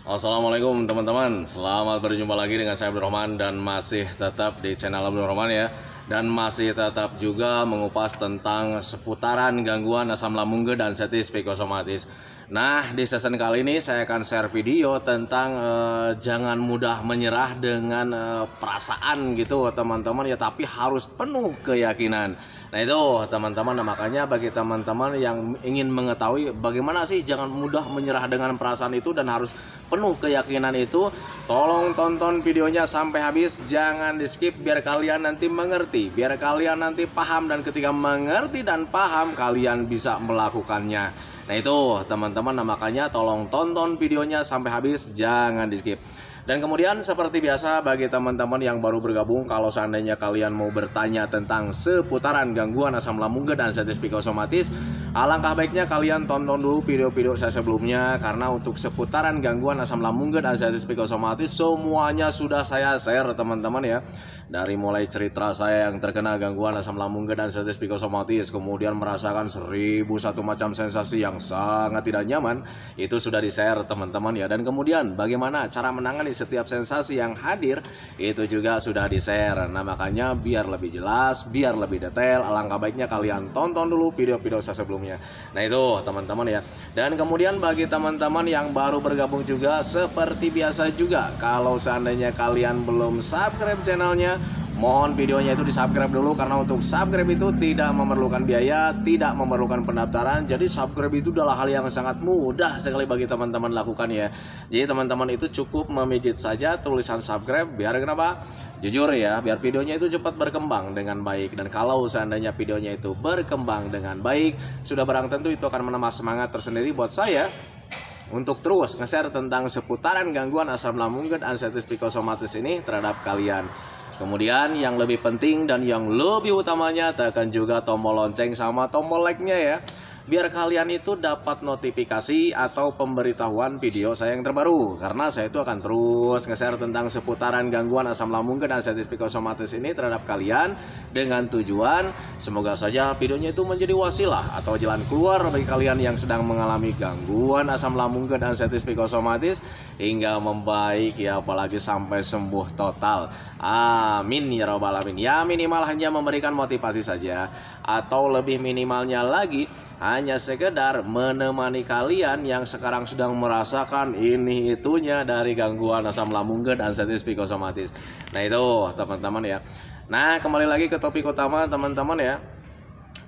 Assalamualaikum teman-teman, selamat berjumpa lagi dengan saya Abdurrahman dan masih tetap di channel Abdurrahman ya. Dan masih tetap juga mengupas tentang seputaran gangguan asam lambung dan status psikosomatis. Nah, di season kali ini saya akan share video tentang jangan mudah menyerah dengan perasaan gitu teman-teman ya, tapi harus penuh keyakinan. Nah itu teman-teman, nah, makanya bagi teman-teman yang ingin mengetahui bagaimana sih jangan mudah menyerah dengan perasaan itu dan harus penuh keyakinan itu, tolong tonton videonya sampai habis, jangan di skip biar kalian nanti mengerti, biar kalian nanti paham, dan ketika mengerti dan paham kalian bisa melakukannya. Nah itu teman-teman, nah makanya tolong tonton videonya sampai habis, jangan di skip. Dan kemudian seperti biasa bagi teman-teman yang baru bergabung, kalau seandainya kalian mau bertanya tentang seputaran gangguan asam lambung dan status psikosomatis, alangkah baiknya kalian tonton dulu video-video saya sebelumnya, karena untuk seputaran gangguan asam lambung dan status psikosomatis semuanya sudah saya share teman-teman ya. Dari mulai cerita saya yang terkena gangguan asam lambung dan status psikosomatis, kemudian merasakan 1001 macam sensasi yang sangat tidak nyaman, itu sudah di-share teman-teman ya. Dan kemudian bagaimana cara menangani setiap sensasi yang hadir, itu juga sudah di-share. Nah makanya biar lebih jelas, biar lebih detail, alangkah baiknya kalian tonton dulu video-video saya sebelumnya. Nah itu teman-teman ya. Dan kemudian bagi teman-teman yang baru bergabung juga, seperti biasa juga, kalau seandainya kalian belum subscribe channelnya, mohon videonya itu di subscribe dulu, karena untuk subscribe itu tidak memerlukan biaya, tidak memerlukan pendaftaran. Jadi subscribe itu adalah hal yang sangat mudah sekali bagi teman-teman lakukan ya. Jadi teman-teman itu cukup memijit saja tulisan subscribe, biar kenapa? Jujur ya, biar videonya itu cepat berkembang dengan baik. Dan kalau seandainya videonya itu berkembang dengan baik, sudah barang tentu itu akan menambah semangat tersendiri buat saya untuk terus nge-share tentang seputaran gangguan asam lambung dan status psikosomatis ini terhadap kalian. Kemudian yang lebih penting dan yang lebih utamanya, tekan juga tombol lonceng sama tombol like-nya ya, biar kalian itu dapat notifikasi atau pemberitahuan video saya yang terbaru. Karena saya itu akan terus nge-share tentang seputaran gangguan asam lambung dan status psikosomatis ini terhadap kalian, dengan tujuan semoga saja videonya itu menjadi wasilah atau jalan keluar bagi kalian yang sedang mengalami gangguan asam lambung dan status psikosomatis hingga membaik ya, apalagi sampai sembuh total. Amin ya rabbal alamin. Ya minimal hanya memberikan motivasi saja, atau lebih minimalnya lagi hanya sekedar menemani kalian yang sekarang sedang merasakan ini itunya dari gangguan asam lambung dan status psikosomatis. Nah itu teman-teman ya. Nah kembali lagi ke topik utama teman-teman ya.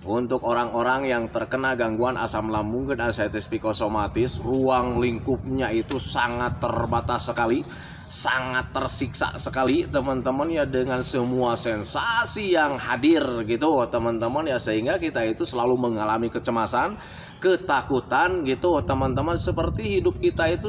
Untuk orang-orang yang terkena gangguan asam lambung dan status psikosomatis, ruang lingkupnya itu sangat terbatas sekali, sangat tersiksa sekali teman-teman ya, dengan semua sensasi yang hadir gitu teman-teman ya, sehingga kita itu selalu mengalami kecemasan, ketakutan gitu teman-teman, seperti hidup kita itu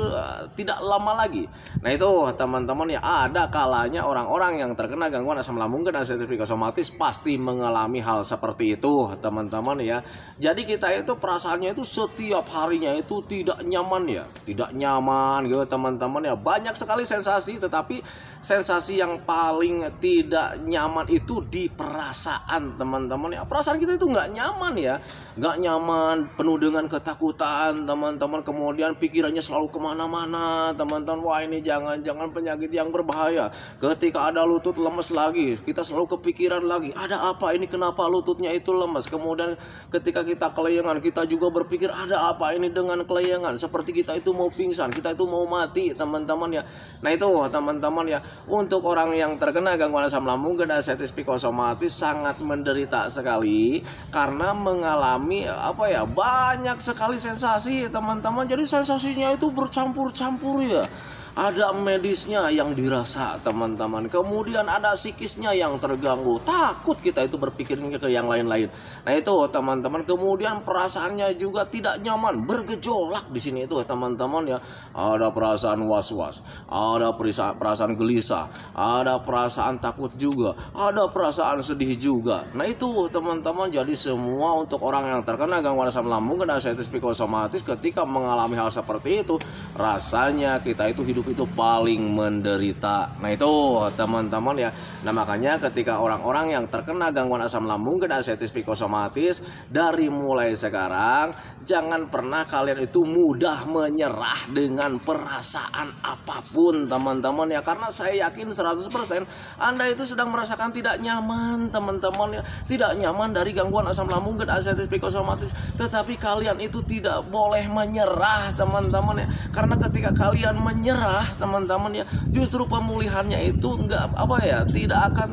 tidak lama lagi. Nah itu teman-teman ya, ada kalanya orang-orang yang terkena gangguan asam lambung dan status psikosomatis pasti mengalami hal seperti itu teman-teman ya. Jadi kita itu perasaannya itu setiap harinya itu tidak nyaman ya, tidak nyaman gitu teman-teman ya. Banyak sekali sensasi, tetapi sensasi yang paling tidak nyaman itu di perasaan teman-teman ya. Perasaan kita itu nggak nyaman ya, nggak nyaman, penuh dengan ketakutan teman-teman. Kemudian pikirannya selalu kemana-mana teman-teman. Wah ini jangan-jangan penyakit yang berbahaya. Ketika ada lutut lemes lagi, kita selalu kepikiran lagi, ada apa ini, kenapa lututnya itu lemes. Kemudian ketika kita kelayangan, kita juga berpikir ada apa ini dengan kelayangan, seperti kita itu mau pingsan, kita itu mau mati teman-teman ya. Nah itu teman-teman ya, untuk orang yang terkena gangguan asam lambung dan status psikosomatis sangat menderita sekali, karena mengalami apa ya, banyak sekali sensasi teman-teman. Jadi sensasinya itu bercampur-campur ya. Ada medisnya yang dirasa teman-teman, kemudian ada psikisnya yang terganggu, takut kita itu berpikirnya ke yang lain-lain. Nah itu teman-teman, kemudian perasaannya juga tidak nyaman, bergejolak di sini itu teman-teman ya. Ada perasaan was-was, ada perasaan gelisah, ada perasaan takut juga, ada perasaan sedih juga. Nah itu teman-teman, jadi semua untuk orang yang terkena gangguan asam lambung dan status psikosomatis, ketika mengalami hal seperti itu, rasanya kita itu hidup hidup itu paling menderita. Nah itu teman-teman ya. Nah makanya ketika orang-orang yang terkena gangguan asam lambung dan artritis psikosomatis, dari mulai sekarang jangan pernah kalian itu mudah menyerah dengan perasaan apapun teman-teman ya. Karena saya yakin 100% Anda itu sedang merasakan tidak nyaman teman-teman ya. Tidak nyaman dari gangguan asam lambung dan artritis psikosomatis. Tetapi kalian itu tidak boleh menyerah teman-teman ya. Karena ketika kalian menyerah teman-teman ya, justru pemulihannya itu tidak akan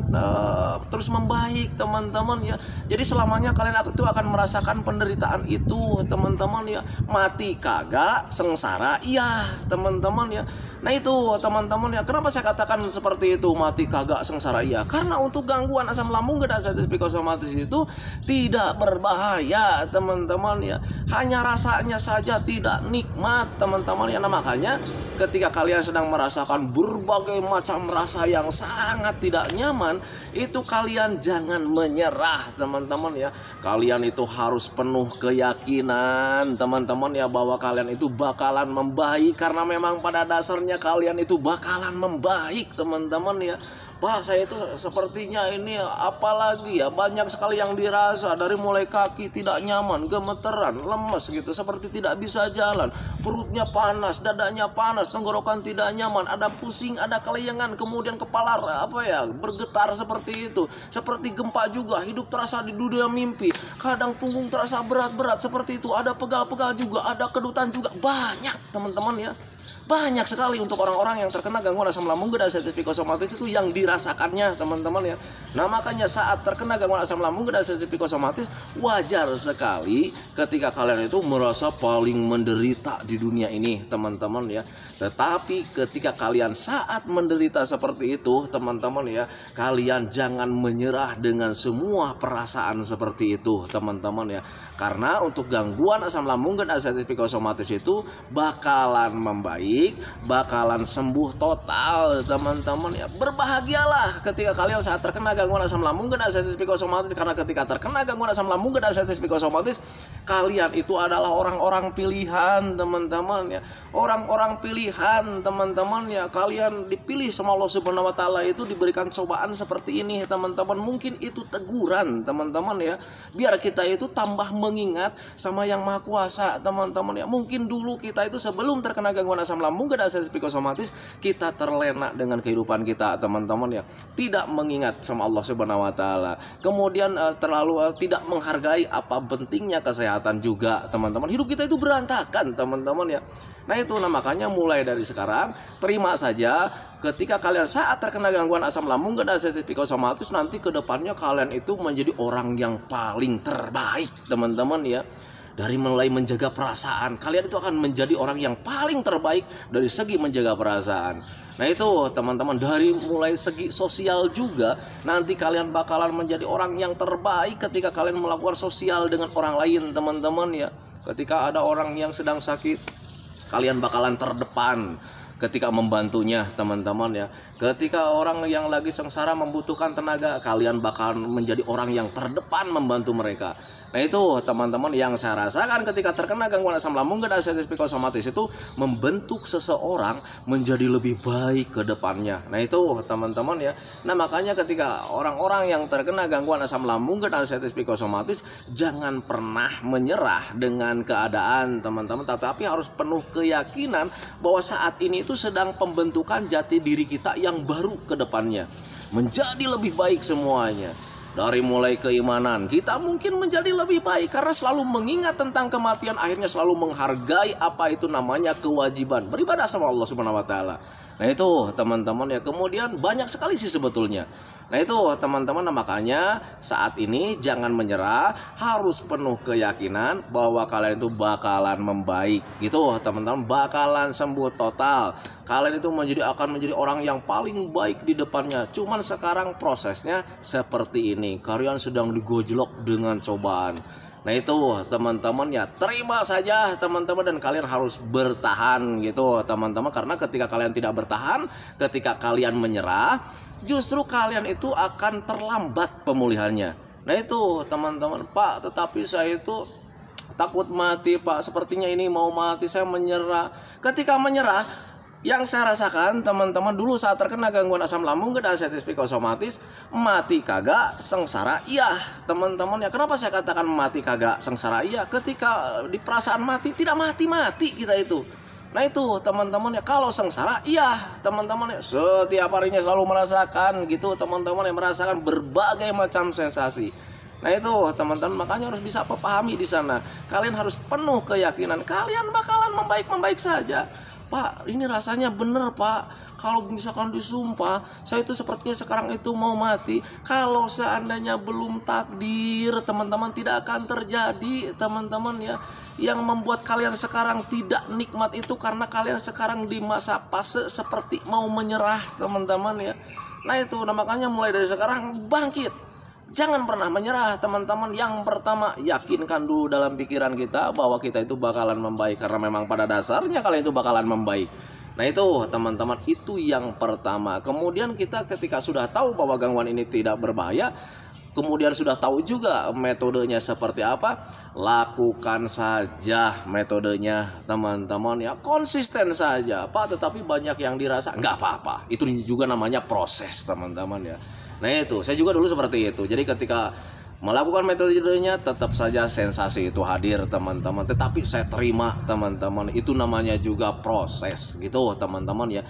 terus membaik teman-teman ya. Jadi selamanya kalian itu akan merasakan penderitaan itu teman-teman ya. Mati kagak, sengsara iya teman-teman ya. Nah itu teman-teman ya, kenapa saya katakan seperti itu, mati kagak sengsara iya? Karena untuk gangguan asam lambung dan artritis psikosomatis itu tidak berbahaya teman-teman ya. Hanya rasanya saja tidak nikmat teman-teman ya. Nah makanya ketika kalian sedang merasakan berbagai macam rasa yang sangat tidak nyaman, itu kalian jangan menyerah teman-teman ya. Kalian itu harus penuh keyakinan teman-teman ya, bahwa kalian itu bakalan membaik. Karena memang pada dasarnya kalian itu bakalan membaik teman-teman ya. Pak, saya itu sepertinya ini apalagi ya, banyak sekali yang dirasa, dari mulai kaki tidak nyaman, gemeteran, lemes gitu, seperti tidak bisa jalan, perutnya panas, dadanya panas, tenggorokan tidak nyaman, ada pusing, ada kelayangan, kemudian kepala bergetar seperti itu, seperti gempa juga, hidup terasa di dunia mimpi, kadang punggung terasa berat-berat seperti itu, ada pegal-pegal juga, ada kedutan juga, banyak teman-teman ya. Banyak sekali untuk orang-orang yang terkena gangguan asam lambung dan artritis psikosomatis itu yang dirasakannya teman-teman ya. Nah makanya saat terkena gangguan asam lambung dan artritis psikosomatis, wajar sekali ketika kalian itu merasa paling menderita di dunia ini teman-teman ya. Tetapi ketika kalian saat menderita seperti itu teman-teman ya, kalian jangan menyerah dengan semua perasaan seperti itu teman-teman ya. Karena untuk gangguan asam lambung dan artritis psikosomatis itu bakalan membaik, bakalan sembuh total teman-teman ya. Berbahagialah ketika kalian saat terkena gangguan asam lambung dan artritis psikosomatis. Karena ketika terkena gangguan asam lambung dan artritis psikosomatis, kalian itu adalah orang-orang pilihan teman-teman ya. Orang-orang pilihan teman-teman ya. Kalian dipilih sama Allah Subhanahu wa taala, itu diberikan cobaan seperti ini teman-teman. Mungkin itu teguran teman-teman ya, biar kita itu tambah mengingat sama Yang Maha Kuasa teman-teman ya. Mungkin dulu kita itu sebelum terkena gangguan asam lambung dan artritis psikosomatis, kita terlena dengan kehidupan kita teman-teman ya, tidak mengingat sama Allah Subhanahu wa taala. Kemudian terlalu tidak menghargai apa pentingnya kesehatan juga teman-teman. Hidup kita itu berantakan teman-teman ya. Nah itu, makanya mulai dari sekarang terima saja ketika kalian saat terkena gangguan asam lambung dan artritis psikosomatis, nanti ke depannya kalian itu menjadi orang yang paling terbaik teman-teman ya. Dari mulai menjaga perasaan, kalian itu akan menjadi orang yang paling terbaik dari segi menjaga perasaan. Nah itu teman-teman, dari mulai segi sosial juga, nanti kalian bakalan menjadi orang yang terbaik ketika kalian melakukan sosial dengan orang lain teman-teman ya. Ketika ada orang yang sedang sakit, kalian bakalan terdepan ketika membantunya teman-teman ya. Ketika orang yang lagi sengsara membutuhkan tenaga, kalian bakalan menjadi orang yang terdepan membantu mereka. Nah itu teman-teman yang saya rasakan ketika terkena gangguan asam lambung dan artritis psikosomatis, itu membentuk seseorang menjadi lebih baik ke depannya. Nah itu teman-teman ya. Nah makanya ketika orang-orang yang terkena gangguan asam lambung dan artritis psikosomatis, jangan pernah menyerah dengan keadaan teman-teman, tetapi harus penuh keyakinan bahwa saat ini itu sedang pembentukan jati diri kita yang baru ke depannya, menjadi lebih baik semuanya. Dari mulai keimanan, kita mungkin menjadi lebih baik karena selalu mengingat tentang kematian, akhirnya selalu menghargai apa itu namanya kewajiban beribadah sama Allah Subhanahu wa taala. Nah itu teman-teman ya. Kemudian banyak sekali sih sebetulnya. Nah itu teman-teman, makanya saat ini jangan menyerah, harus penuh keyakinan bahwa kalian itu bakalan membaik gitu teman-teman, bakalan sembuh total. Kalian itu akan menjadi orang yang paling baik di depannya. Cuman sekarang prosesnya seperti ini, kalian sedang digojlok dengan cobaan. Nah itu teman-teman ya, terima saja teman-teman, dan kalian harus bertahan gitu teman-teman. Karena ketika kalian tidak bertahan, ketika kalian menyerah, justru kalian itu akan terlambat pemulihannya. Nah itu teman-teman, Pak, tetapi saya itu takut mati Pak, sepertinya ini mau mati, saya menyerah. Ketika menyerah, Yang saya rasakan teman-teman dulu saat terkena gangguan asam lambung dan sensitif psikosomatis, mati kagak, sengsara iya teman-teman ya. Kenapa saya katakan mati kagak, sengsara iya? Ketika di perasaan mati tidak mati-mati kita itu. Nah itu teman-teman ya, kalau sengsara iya teman-teman ya, setiap harinya selalu merasakan gitu teman-teman ya, merasakan berbagai macam sensasi. Nah itu teman-teman, makanya harus bisa pahami di sana. Kalian harus penuh keyakinan kalian bakalan membaik saja. Pak, ini rasanya bener Pak. Kalau misalkan disumpah, saya itu sepertinya sekarang itu mau mati. Kalau seandainya belum takdir, teman-teman, tidak akan terjadi, teman-teman ya. Yang membuat kalian sekarang tidak nikmat itu karena kalian sekarang di masa fase seperti mau menyerah, teman-teman ya. Nah itu, makanya mulai dari sekarang bangkit. Jangan pernah menyerah teman-teman. Yang pertama, yakinkan dulu dalam pikiran kita bahwa kita itu bakalan membaik. Karena memang pada dasarnya kalian itu bakalan membaik. Nah itu teman-teman, itu yang pertama. Kemudian kita ketika sudah tahu bahwa gangguan ini tidak berbahaya, kemudian sudah tahu juga metodenya seperti apa, lakukan saja metodenya teman-teman ya. Konsisten saja Pak, tetapi banyak yang dirasa nggak apa-apa. Itu juga namanya proses teman-teman ya. Nah itu, saya juga dulu seperti itu. Jadi ketika melakukan metodenya tetap saja sensasi itu hadir teman-teman. Tetapi saya terima teman-teman, itu namanya juga proses gitu teman-teman ya.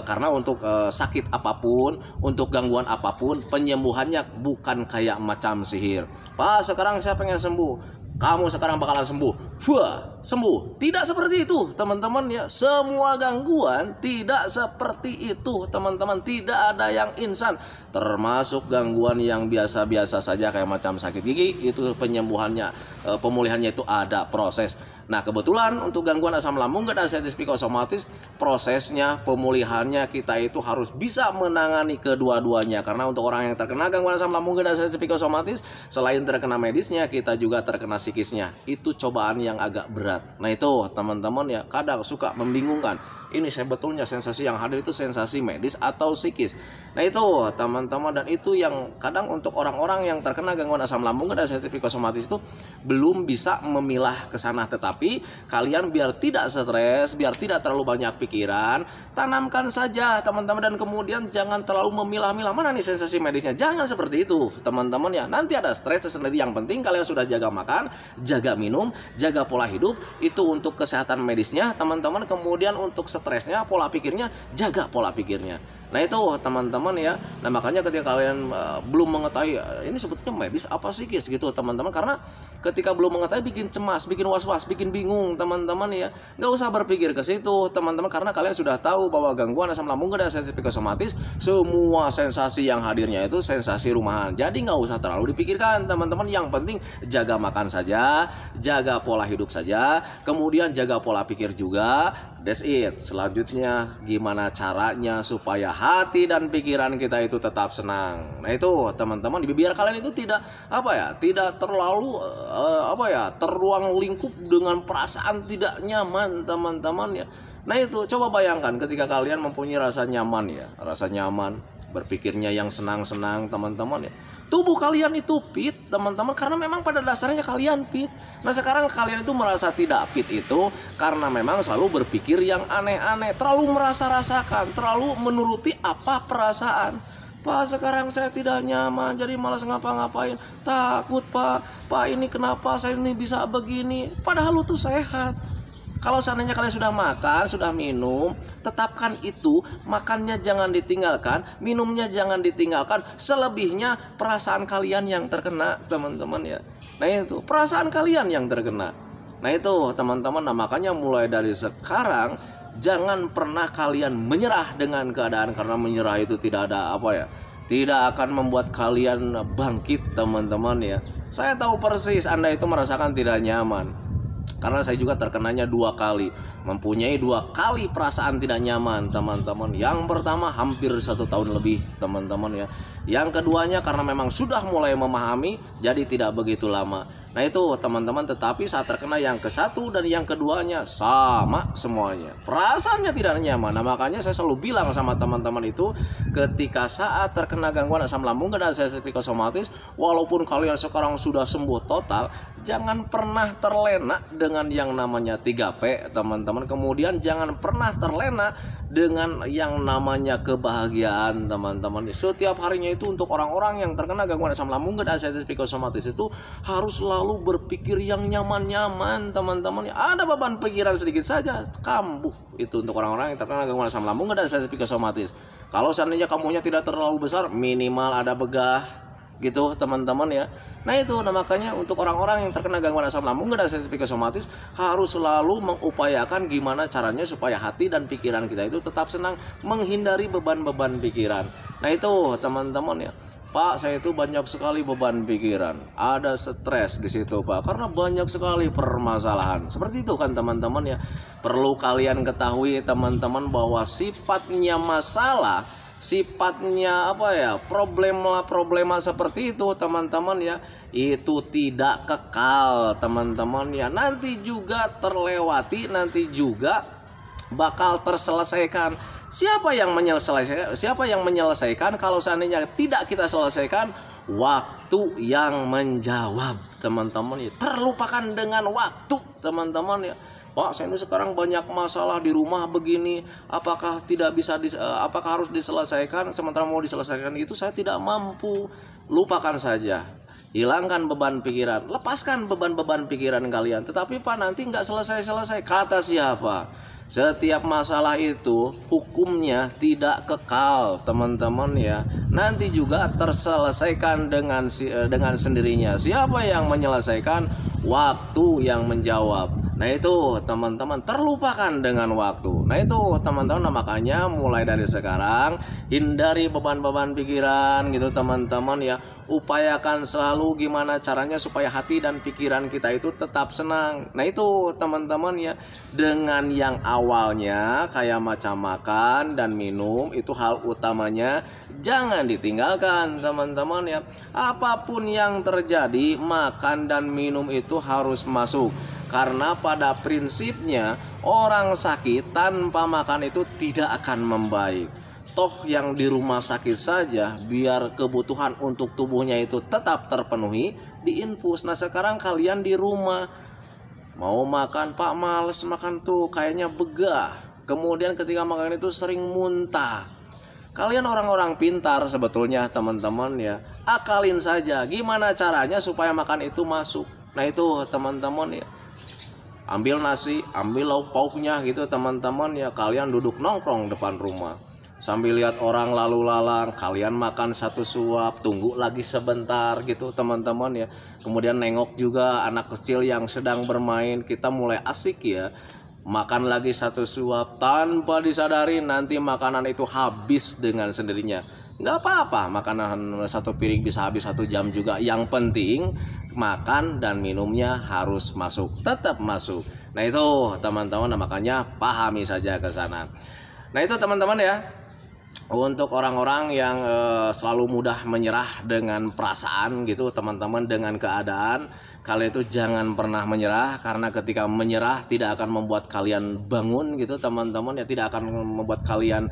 Karena untuk sakit apapun, untuk gangguan apapun, penyembuhannya bukan kayak macam sihir. Pak, sekarang saya pengen sembuh, kamu sekarang bakalan sembuh. Wah, sembuh. Tidak seperti itu, teman-teman ya. Semua gangguan tidak seperti itu, teman-teman. Tidak ada yang instan. Termasuk gangguan yang biasa-biasa saja kayak macam sakit gigi, itu penyembuhannya, pemulihannya itu ada proses. Nah, kebetulan untuk gangguan asam lambung dan sensitif psikosomatis, prosesnya, pemulihannya kita itu harus bisa menangani kedua-duanya. Karena untuk orang yang terkena gangguan asam lambung dan sensitif psikosomatis, selain terkena medisnya, kita juga terkena psikisnya. Itu cobaan yang agak berat. Nah itu teman-teman ya, kadang suka membingungkan. Ini sebetulnya sensasi yang hadir itu sensasi medis atau psikis. Nah itu teman-teman, dan itu yang kadang untuk orang-orang yang terkena gangguan asam lambung dan sensitif psikosomatis itu belum bisa memilah ke sana. Tetapi kalian biar tidak stres, biar tidak terlalu banyak pikiran, tanamkan saja teman-teman, dan kemudian jangan terlalu memilah-milah mana nih sensasi medisnya. Jangan seperti itu teman-teman ya. Nanti ada stres tersendiri. Yang penting kalian sudah jaga makan, jaga minum, jaga pola hidup, itu untuk kesehatan medisnya teman-teman. Kemudian untuk stresnya, pola pikirnya, jaga pola pikirnya. Nah itu teman-teman ya. Nah makanya ketika kalian belum mengetahui ini sebetulnya medis apa psikis gitu teman-teman, karena ketika belum mengetahui bikin cemas, bikin was-was, bikin bingung teman-teman ya. Nggak usah berpikir ke situ teman-teman, karena kalian sudah tahu bahwa gangguan asam lambung dan sensitif psikosomatis, semua sensasi yang hadirnya itu sensasi rumahan. Jadi nggak usah terlalu dipikirkan teman-teman. Yang penting jaga makan saja, jaga pola hidup saja, kemudian jaga pola pikir juga. That's it. Selanjutnya gimana caranya supaya hati dan pikiran kita itu tetap senang. Nah itu teman-teman, biar kalian itu tidak tidak terlalu terruang lingkup dengan perasaan tidak nyaman teman-teman ya. Nah itu coba bayangkan ketika kalian mempunyai rasa nyaman ya, rasa nyaman, berpikirnya yang senang-senang teman-teman ya. Tubuh kalian itu fit teman-teman, karena memang pada dasarnya kalian fit. Nah sekarang kalian itu merasa tidak fit itu karena memang selalu berpikir yang aneh-aneh, terlalu merasa-rasakan, terlalu menuruti apa perasaan. Pak, sekarang saya tidak nyaman, jadi malas ngapa-ngapain, takut Pak ini kenapa saya ini bisa begini, padahal lu tuh sehat. Kalau seandainya kalian sudah makan, sudah minum, tetapkan itu, makannya jangan ditinggalkan, minumnya jangan ditinggalkan. Selebihnya perasaan kalian yang terkena teman-teman ya. Nah itu perasaan kalian yang terkena. Nah itu teman-teman, nah makanya mulai dari sekarang jangan pernah kalian menyerah dengan keadaan, karena menyerah itu tidak ada tidak akan membuat kalian bangkit teman-teman ya. Saya tahu persis Anda itu merasakan tidak nyaman, karena saya juga terkenanya 2 kali, mempunyai 2 kali perasaan tidak nyaman teman-teman. Yang pertama hampir 1 tahun lebih teman-teman ya. Yang keduanya karena memang sudah mulai memahami, jadi tidak begitu lama. Nah itu teman-teman, tetapi saat terkena yang ke satu dan yang keduanya sama semuanya, perasaannya tidak nyaman. Nah makanya saya selalu bilang sama teman-teman itu, ketika saat terkena gangguan asam lambung dan sensitif psikosomatis, walaupun kalian sekarang sudah sembuh total, jangan pernah terlena dengan yang namanya 3P teman-teman. Kemudian jangan pernah terlena dengan yang namanya kebahagiaan teman-teman. Setiap harinya itu untuk orang-orang yang terkena gangguan asam lambung dan sensitif psikosomatis itu harus selalu berpikir yang nyaman-nyaman teman-teman. Ada beban pikiran sedikit saja kambuh itu untuk orang-orang yang terkena gangguan asam lambung dan sensitif psikosomatis. Kalau seandainya kamunya tidak terlalu besar, minimal ada begah gitu teman-teman ya. Nah itu, nah makanya untuk orang-orang yang terkena gangguan asam lambung dan sensitif psikosomatis harus selalu mengupayakan gimana caranya supaya hati dan pikiran kita itu tetap senang, menghindari beban-beban pikiran. Nah itu teman-teman ya. Pak, saya itu banyak sekali beban pikiran, ada stres di situ Pak, karena banyak sekali permasalahan. Seperti itu kan teman-teman ya. Perlu kalian ketahui teman-teman bahwa sifatnya masalah, sifatnya apa ya, problema seperti itu teman-teman ya, itu tidak kekal teman-teman ya. Nanti juga terlewati, nanti juga bakal terselesaikan. Siapa yang menyelesaikan kalau seandainya tidak kita selesaikan? Waktu yang menjawab teman-teman ya. Terlupakan dengan waktu teman-teman ya. Pak, saya ini sekarang banyak masalah di rumah begini, apakah apakah harus diselesaikan? Sementara mau diselesaikan itu saya tidak mampu. Lupakan saja, hilangkan beban pikiran, lepaskan beban-beban pikiran kalian. Tetapi Pak, nanti nggak selesai-selesai. Kata siapa? Setiap masalah itu hukumnya tidak kekal teman-teman ya. Nanti juga terselesaikan dengan sendirinya. Siapa yang menyelesaikan? Waktu yang menjawab. Nah itu teman-teman, terlupakan dengan waktu. Nah itu teman-teman, makanya mulai dari sekarang hindari beban-beban pikiran gitu teman-teman ya. Upayakan selalu gimana caranya supaya hati dan pikiran kita itu tetap senang. Nah itu teman-teman ya, dengan yang awalnya kayak macam makan dan minum, itu hal utamanya jangan ditinggalkan teman-teman ya. Apapun yang terjadi, makan dan minum itu harus masuk. Karena pada prinsipnya orang sakit tanpa makan itu tidak akan membaik. Toh yang di rumah sakit saja, biar kebutuhan untuk tubuhnya itu tetap terpenuhi, diinfus. Nah sekarang kalian di rumah mau makan, Pak males makan tuh, kayaknya begah. Kemudian ketika makan itu sering muntah. Kalian orang-orang pintar sebetulnya teman-teman ya, akalin saja gimana caranya supaya makan itu masuk. Nah itu teman-teman ya, ambil nasi, ambil lauk pauknya gitu teman-teman ya. Kalian duduk nongkrong depan rumah sambil lihat orang lalu lalang, kalian makan satu suap, tunggu lagi sebentar gitu teman-teman ya. Kemudian nengok juga anak kecil yang sedang bermain, kita mulai asik ya, makan lagi satu suap. Tanpa disadari nanti makanan itu habis dengan sendirinya. Nggak apa-apa, makanan satu piring bisa habis 1 jam juga. Yang penting makan dan minumnya harus masuk, tetap masuk. Nah itu teman-teman, makanya pahami saja ke sana. Nah itu teman-teman ya, untuk orang-orang yang selalu mudah menyerah dengan perasaan gitu teman-teman, dengan keadaan, kalian itu jangan pernah menyerah. Karena ketika menyerah tidak akan membuat kalian bangun gitu teman-teman ya, tidak akan membuat kalian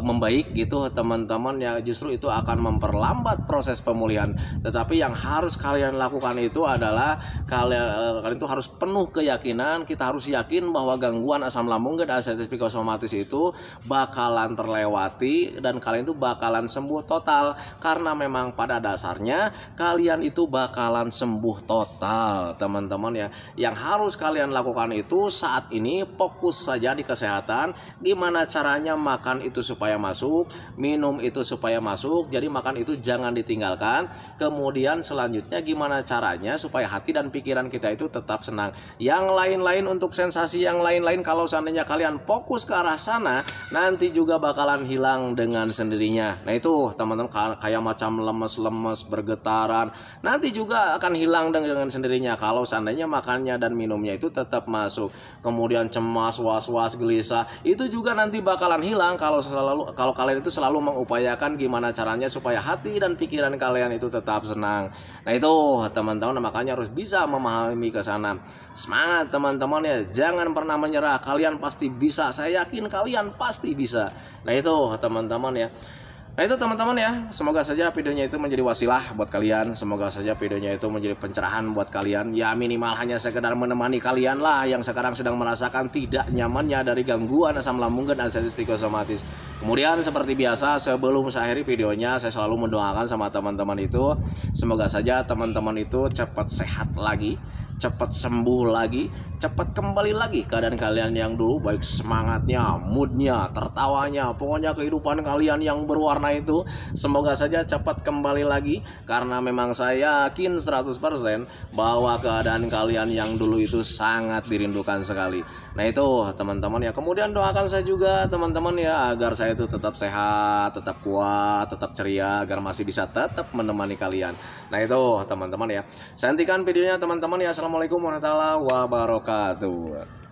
membaik gitu teman-teman ya. Justru itu akan memperlambat proses pemulihan. Tetapi yang harus kalian lakukan itu adalah kalian itu harus penuh keyakinan. Kita harus yakin bahwa gangguan asam lambung dan sensitif psikosomatis itu bakalan terlewati dan kalian itu bakalan sembuh total. Karena memang pada dasarnya kalian itu bakalan sembuh total teman-teman ya. Yang harus kalian lakukan itu saat ini fokus saja di kesehatan. Gimana caranya makan itu supaya masuk, minum itu supaya masuk. Jadi makan itu jangan ditinggalkan. Kemudian selanjutnya gimana caranya supaya hati dan pikiran kita itu tetap senang. Yang lain-lain, untuk sensasi yang lain-lain, kalau seandainya kalian fokus ke arah sana, nanti juga bakalan hilang dengan sendirinya. Nah itu teman-teman, kayak macam lemes-lemes, bergetaran, nanti juga akan hilang dengan dengan sendirinya. Kalau seandainya makannya dan minumnya itu tetap masuk, kemudian cemas, was-was, gelisah, itu juga nanti bakalan hilang kalau kalian itu selalu mengupayakan gimana caranya supaya hati dan pikiran kalian itu tetap senang. Nah itu teman-teman, makanya harus bisa memahami ke sana. Semangat teman-teman ya, jangan pernah menyerah, kalian pasti bisa, saya yakin kalian pasti bisa. Nah itu teman-teman ya. Nah itu teman-teman ya, semoga saja videonya itu menjadi wasilah buat kalian. Semoga saja videonya itu menjadi pencerahan buat kalian. Ya minimal hanya sekedar menemani kalian lah yang sekarang sedang merasakan tidak nyamannya dari gangguan asam lambung dan anestesi psikosomatis. Kemudian seperti biasa, sebelum saya akhiri videonya, saya selalu mendoakan sama teman-teman itu, semoga saja teman-teman itu cepat sehat lagi, cepat sembuh lagi, cepat kembali lagi keadaan kalian yang dulu, baik semangatnya, moodnya, tertawanya, pokoknya kehidupan kalian yang berwarna itu semoga saja cepat kembali lagi, karena memang saya yakin 100% bahwa keadaan kalian yang dulu itu sangat dirindukan sekali. Nah itu teman-teman ya, kemudian doakan saya juga teman-teman ya, agar saya itu tetap sehat, tetap kuat, tetap ceria, agar masih bisa tetap menemani kalian. Nah itu teman-teman ya, saya hentikan videonya teman-teman ya. Assalamualaikum warahmatullahi wabarakatuh.